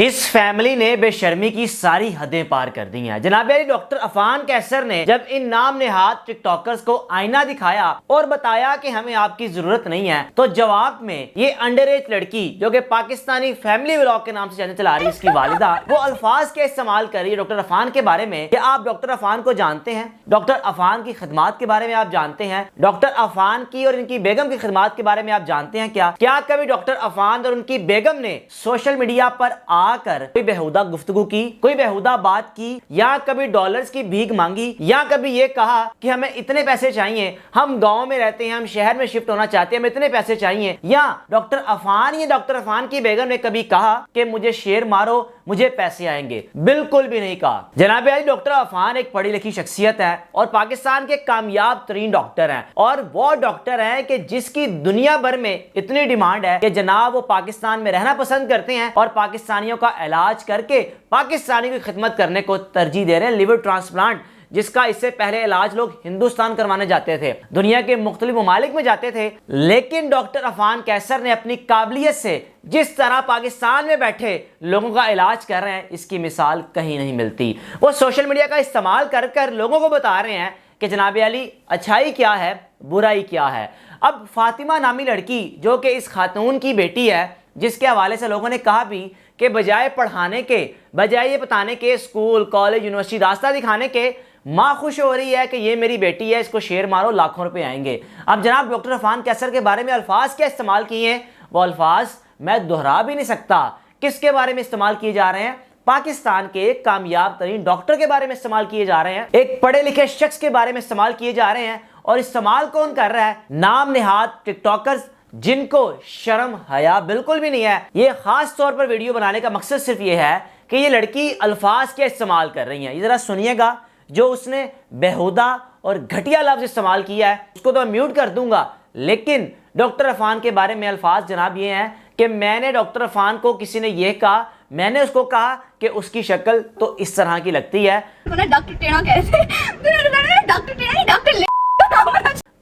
اس family نے بے شرمی کی ساری حدیں پار کر دی ہیں۔ جناب علی ڈاکٹر عفان کیسر نے جب ان نام نہاد ٹک ٹاکرز کو آئینہ دکھایا اور بتایا کہ ہمیں آپ کی ضرورت نہیں ہے، تو جواب میں یہ انڈر ایج لڑکی جو کہ پاکستانی فیملی ولاگ کے نام سے جانے چلا رہی ہے، اس کی والدہ وہ الفاظ کے استعمال کر رہی ہے ڈاکٹر عفان کے بارے میں کہ آپ ڈاکٹر عفان کو جانتے ہیں، ڈاکٹر عفان کی خدمات کے بارے میں آپ جانتے ہیں، ڈاکٹر عفان کی اور ان کی بیگم کی خدمات کے بارے میں آپ جانتے ہیں کیا کبھی ڈاکٹر عفان اور ان کی بیگم نے سوشل میڈیا پر آ کر کوئی بےہودہ گفتگو کی، کوئی بےہودہ بات کی، یا کبھی ڈالرز کی بھیک مانگی، یا کبھی یہ کہا کہ ہمیں اتنے پیسے چاہیے، ہم گاؤں میں رہتے ہیں، ہم شہر میں شفٹ ہونا چاہتے ہیں، ہمیں اتنے پیسے چاہیے، یا ڈاکٹر عفان کی بیگم نے کبھی کہا کہ مجھے شیر مارو مجھے پیسے آئیں گے؟ بالکل بھی نہیں کہا۔ جناب علی ڈاکٹر عفان ایک پڑھی لکھی شخصیت ہے اور پاکستان کے کامیاب ترین ڈاکٹر ہیں، اور وہ ڈاکٹر ہیں کہ جس کی دنیا بھر میں اتنی ڈیمانڈ ہے کہ جناب وہ پاکستان میں رہنا پسند کرتے ہیں اور پاکستانیوں کا علاج کر کے پاکستانی کی خدمت کرنے کو ترجیح دے رہے ہیں۔ لیور ٹرانسپلانٹ جس کا اس سے پہلے علاج لوگ ہندوستان کروانے جاتے تھے، دنیا کے مختلف ممالک میں جاتے تھے، لیکن ڈاکٹر عفان کیسر نے اپنی قابلیت سے جس طرح پاکستان میں بیٹھے لوگوں کا علاج کر رہے ہیں، اس کی مثال کہیں نہیں ملتی۔ وہ سوشل میڈیا کا استعمال کر کر لوگوں کو بتا رہے ہیں کہ جناب علی اچھائی کیا ہے، برائی کیا ہے۔ اب فاطمہ نامی لڑکی جو کہ اس خاتون کی بیٹی ہے، جس کے حوالے سے لوگوں نے کہا بھی کہ بجائے پڑھانے کے، بجائے یہ بتانے کے اسکول کالج یونیورسٹی راستہ دکھانے کے، ماں خوش ہو رہی ہے کہ یہ میری بیٹی ہے، اس کو شیر مارو لاکھوں روپے آئیں گے۔ اب جناب ڈاکٹر عفان کیسر کے بارے میں الفاظ کیا استعمال کیے ہیں، وہ الفاظ میں دہرا بھی نہیں سکتا۔ کس کے بارے میں استعمال کیے جا رہے ہیں؟ پاکستان کے ایک کامیاب ترین ڈاکٹر کے بارے میں استعمال کیے جا رہے ہیں، ایک پڑھے لکھے شخص کے بارے میں استعمال کیے جا رہے ہیں، اور استعمال کون کر رہا ہے؟ نام نہاد ٹک ٹاکرز جن کو شرم حیا بالکل بھی نہیں ہے۔ یہ خاص طور پر ویڈیو بنانے کا مقصد صرف یہ ہے کہ یہ لڑکی الفاظ کے استعمال کر رہی ہیں۔ یہ ذرا سنیے گا، جو اس نے بےہودہ اور گھٹیا لفظ استعمال کیا ہے اس کو تو میں میوٹ کر دوں گا، لیکن ڈاکٹر عفان کے بارے میں الفاظ جناب یہ ہیں کہ میں نے ڈاکٹر عفان کو کسی نے یہ کہا، میں نے اس کو کہا کہ اس کی شکل تو اس طرح کی لگتی ہے۔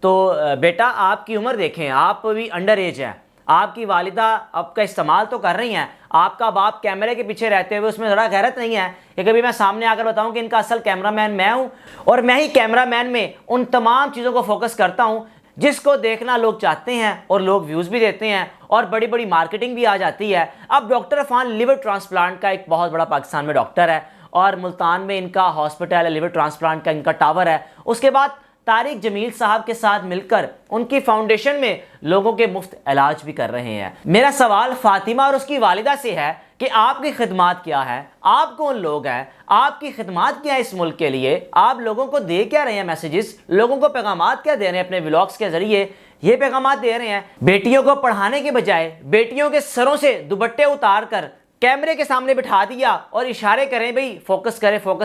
تو بیٹا آپ کی عمر دیکھیں، آپ بھی انڈر ایج ہیں، آپ کی والدہ آپ کا استعمال تو کر رہی ہیں، آپ کا باپ کیمرے کے پیچھے رہتے ہوئے اس میں ذرا غیرت نہیں ہے کہ کبھی میں سامنے آ کر بتاؤں کہ ان کا اصل کیمرہ مین میں ہوں، اور میں ہی کیمرہ مین میں ان تمام چیزوں کو فوکس کرتا ہوں جس کو دیکھنا لوگ چاہتے ہیں اور لوگ ویوز بھی دیتے ہیں اور بڑی بڑی مارکیٹنگ بھی آ جاتی ہے۔ اب ڈاکٹر عفان لیور ٹرانسپلانٹ کا ایک بہت بڑا پاکستان میں ڈاکٹر ہے، اور ملتان میں ان کا ہاسپٹل ہے، لیور ٹرانسپلانٹ کا ان کا ٹاور ہے۔ اس کے بعد طارق جمیل صاحب کے ساتھ مل کر ان کی فاؤنڈیشن میں لوگوں کے مفت علاج بھی کر رہے ہیں۔ میرا سوال فاطمہ اور اس کی والدہ سے ہے کہ آپ کی خدمات کیا ہے، آپ کون لوگ ہیں، آپ کی خدمات کیا ہے اس ملک کے لیے، آپ لوگوں کو دے کیا رہے ہیں میسیجز، لوگوں کو پیغامات کیا دے رہے ہیں اپنے ولاگز کے ذریعے؟ یہ پیغامات دے رہے ہیں بیٹیوں کو پڑھانے کے بجائے بیٹیوں کے سروں سے دوپٹے اتار کر کیمرے کے سامنے بٹھا دیا اور اشارے کریں بھئی فوکس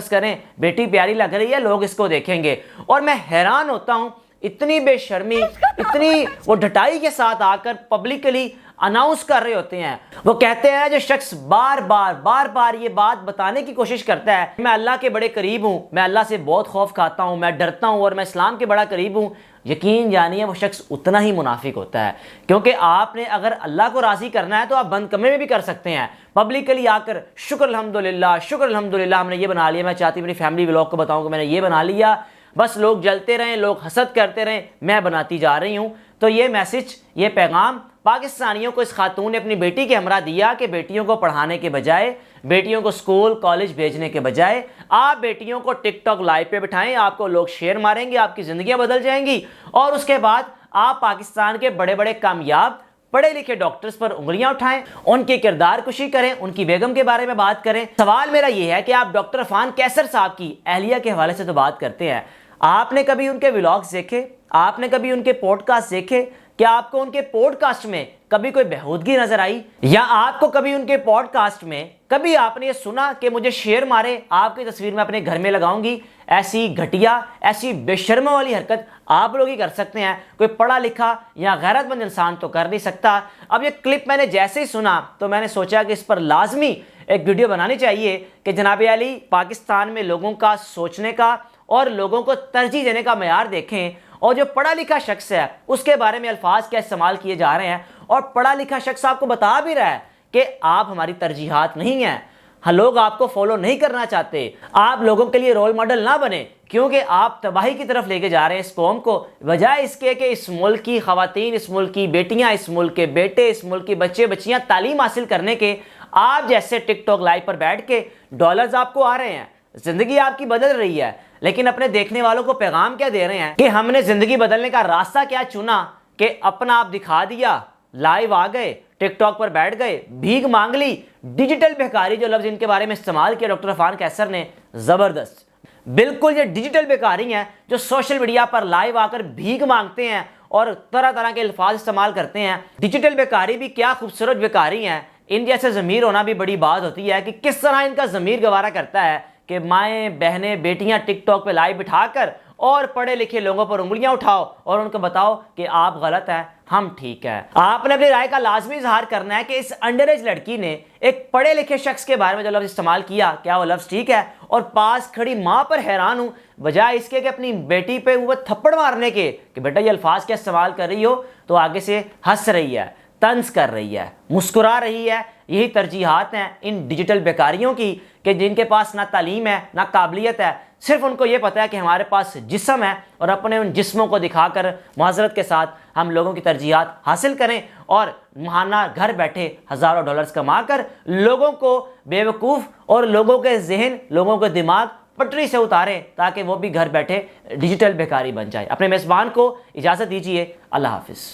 کریں، بیٹی پیاری لگ رہی ہے، لوگ اس کو دیکھیں گے۔ اور میں حیران ہوتا ہوں، اتنی بے شرمی، اتنی وہ ڈھٹائی کے ساتھ آ کر پبلکلی اناؤنس کر رہے ہوتے ہیں۔ وہ کہتے ہیں جو شخص بار بار یہ بات بتانے کی کوشش کرتا ہے میں اللہ کے بڑے قریب ہوں، میں اللہ سے بہت خوف کھاتا ہوں، میں ڈرتا ہوں اور میں اسلام کے بڑا قریب ہوں، یقین جانیے وہ شخص اتنا ہی منافق ہوتا ہے، کیونکہ آپ نے اگر اللہ کو راضی کرنا ہے تو آپ بند کمرے میں بھی کر سکتے ہیں، پبلکلی آ کر شکر الحمدللہ ہم نے یہ بنا لیا، میں چاہتی ہوں اپنی فیملی ولاگ کو بتاؤں کہ میں نے یہ بنا لیا، بس لوگ جلتے رہیں، لوگ حسد کرتے رہیں، میں بناتی جا رہی ہوں۔ تو یہ میسج، یہ پیغام پاکستانیوں کو اس خاتون نے اپنی بیٹی کے ہمراہ دیا کہ بیٹیوں کو پڑھانے کے بجائے، بیٹیوں کو اسکول کالج بھیجنے کے بجائے آپ بیٹیوں کو ٹک ٹاک لائیو پہ بٹھائیں، آپ کو لوگ شیئر ماریں گے، آپ کی زندگیاں بدل جائیں گی، اور اس کے بعد آپ پاکستان کے بڑے بڑے کامیاب پڑھے لکھے ڈاکٹرز پر انگلیاں اٹھائیں، ان کی کردار کشی کریں، ان کی بیگم کے بارے میں بات کریں۔ سوال میرا یہ ہے کہ آپ ڈاکٹر عفان کیسر صاحب کی اہلیہ کے حوالے سے تو بات کرتے ہیں، آپ نے کبھی ان کے ولاگز دیکھے؟ آپ نے کبھی ان کے پوڈ کاسٹ دیکھے؟ کیا آپ کو ان کے پوڈ کاسٹ میں کبھی کوئی بےہودگی نظر آئی؟ یا آپ کو کبھی ان کے پوڈ کاسٹ میں کبھی آپ نے یہ سنا کہ مجھے شیر مارے آپ کی تصویر میں اپنے گھر میں لگاؤں گی؟ ایسی گھٹیا، ایسی بے شرموں والی حرکت آپ لوگ ہی کر سکتے ہیں، کوئی پڑھا لکھا یا غیرت مند انسان تو کر نہیں سکتا۔ اب یہ کلپ میں نے جیسے ہی سنا تو میں نے سوچا کہ اس پر لازمی ایک ویڈیو بنانی چاہیے کہ جناب علی پاکستان میں لوگوں کا سوچنے کا اور لوگوں کو ترجیح دینے کا معیار دیکھیں، اور جو پڑھا لکھا شخص ہے اس کے بارے میں الفاظ کیا استعمال کیے جا رہے ہیں، اور پڑھا لکھا شخص آپ کو بتا بھی رہا ہے کہ آپ ہماری ترجیحات نہیں ہیں، لوگ آپ کو فالو نہیں کرنا چاہتے، آپ لوگوں کے لیے رول ماڈل نہ بنے، کیونکہ آپ تباہی کی طرف لے کے جا رہے ہیں اس قوم کو، بجائے اس کے کہ اس ملک کی خواتین، اس ملک کی بیٹیاں، اس ملک کے بیٹے، اس ملک کے بچے بچیاں تعلیم حاصل کرنے کے، آپ جیسے ٹک ٹاک لائیو پر بیٹھ کے ڈالرز آپ کو آ رہے ہیں، زندگی آپ کی بدل رہی ہے، لیکن اپنے دیکھنے والوں کو پیغام کیا دے رہے ہیں کہ ہم نے زندگی بدلنے کا راستہ کیا چنا، کہ اپنا آپ دکھا دیا، لائیو آ گئے، ٹک ٹاک پر بیٹھ گئے، بھیک مانگ لی۔ ڈیجیٹل بھیکاری جو لفظ ان کے بارے میں استعمال کیا ڈاکٹر عرفان قیصر نے، زبردست، بالکل یہ ڈیجیٹل بھیکاری ہیں جو سوشل میڈیا پر لائیو آ کر بھیک مانگتے ہیں اور طرح طرح کے الفاظ استعمال کرتے ہیں۔ ڈیجیٹل بھیکاری بھی کیا خوبصورت بھیکاری ہیں، ان جیسے ضمیر ہونا بھی بڑی بات ہوتی ہے کہ کس طرح ان کا ضمیر گوارا کرتا ہے کہ مائیں، بہنیں، بیٹیاں ٹک ٹاک پہ لائیو بٹھا کر اور پڑھے لکھے لوگوں پر انگلیاں اٹھاؤ اور ان کو بتاؤ کہ آپ غلط ہیں، ہم ٹھیک ہے۔ آپ نے اپنی رائے کا لازمی اظہار کرنا ہے کہ اس انڈر ایج لڑکی نے ایک پڑھے لکھے شخص کے بارے میں جو لفظ استعمال کیا، کیا وہ لفظ ٹھیک ہے؟ اور پاس کھڑی ماں پر حیران ہوں، بجائے اس کے کہ اپنی بیٹی پہ وہ تھپڑ مارنے کے کہ بیٹا یہ الفاظ کیا استعمال کر رہی ہو، تو آگے سے ہنس رہی ہے، طنز کر رہی ہے، مسکرا رہی ہے۔ یہی ترجیحات ہیں ان ڈیجیٹل بیکاریوں کی کہ جن کے پاس نہ تعلیم ہے نہ قابلیت ہے، صرف ان کو یہ پتہ ہے کہ ہمارے پاس جسم ہے اور اپنے ان جسموں کو دکھا کر معذرت کے ساتھ ہم لوگوں کی ترجیحات حاصل کریں اور ماہانہ گھر بیٹھے ہزاروں ڈالرز کما کر لوگوں کو بیوقوف اور لوگوں کے ذہن، لوگوں کے دماغ پٹری سے اتاریں تاکہ وہ بھی گھر بیٹھے ڈیجیٹل بیکاری بن جائے۔ اپنے میزبان کو اجازت دیجیے، اللہ حافظ۔